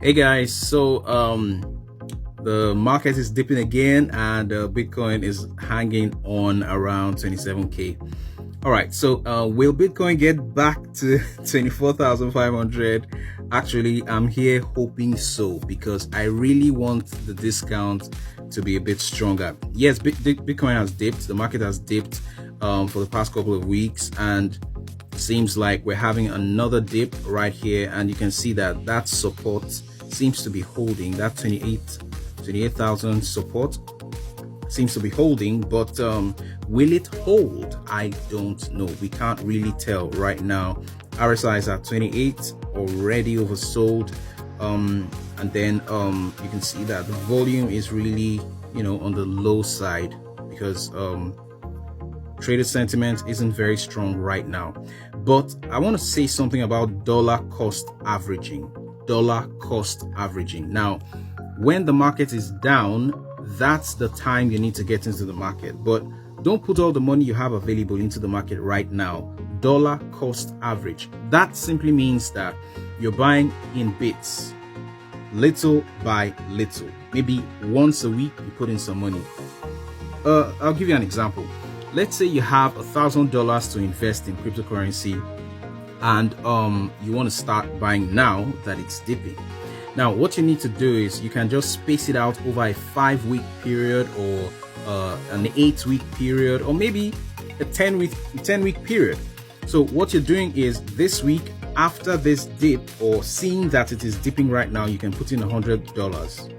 Hey guys, so the market is dipping again and Bitcoin is hanging on around 27k. All right, so will Bitcoin get back to 24,500? Actually, I'm here hoping so because I really want the discount to be a bit stronger. Yes, Bitcoin has dipped, the market has dipped for the past couple of weeks, and seems like we're having another dip right here, and you can see that support seems to be holding. That 28,000 support seems to be holding, but will it hold? I don't know. We can't really tell right now. RSI is at 28, already oversold, and then you can see that the volume is really on the low side because trader sentiment isn't very strong right now. But I want to say something about dollar cost averaging. Now, when the market is down, that's the time you need to get into the market. But don't put all the money you have available into the market right now. Dollar cost average. That simply means that you're buying in bits, little by little. Maybe once a week you put in some money. I'll give you an example. Let's say you have $1,000 to invest in cryptocurrency, and you want to start buying now that it's dipping. Now, what you need to do is you can just space it out over a 5-week period, or an 8-week period, or maybe a 10-week period. So what you're doing is this week, after this dip, or seeing that it is dipping right now, you can put in $100.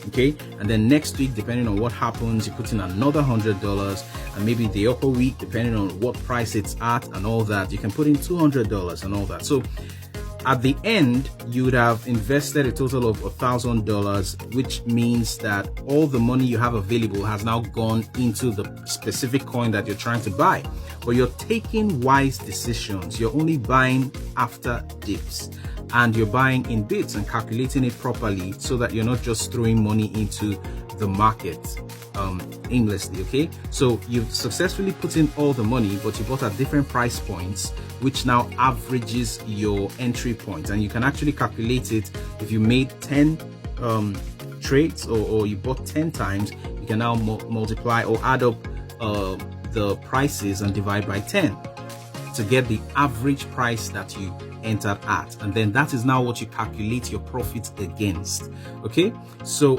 Okay, and then next week, depending on what happens, you put in another $100, and maybe the upper week, depending on what price it's at and all that, you can put in $200 and all that. So at the end, you would have invested a total of $1,000, which means that all the money you have available has now gone into the specific coin that you're trying to buy. But you're taking wise decisions. You're only buying after dips, and you're buying in bits and calculating it properly so that you're not just throwing money into the market aimlessly. Okay, so you've successfully put in all the money, but you bought at different price points, which now averages your entry point, and you can actually calculate it. If you made 10 trades, or you bought 10 times, you can now multiply or add up the prices and divide by 10 to get the average price that you entered at, and then that is now what you calculate your profit against. Okay, so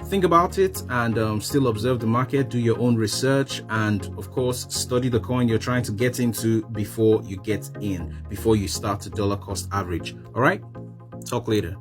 think about it, and still observe the market, do your own research, and of course study the coin you're trying to get into before you get in, before you start to dollar cost average. All right, talk later.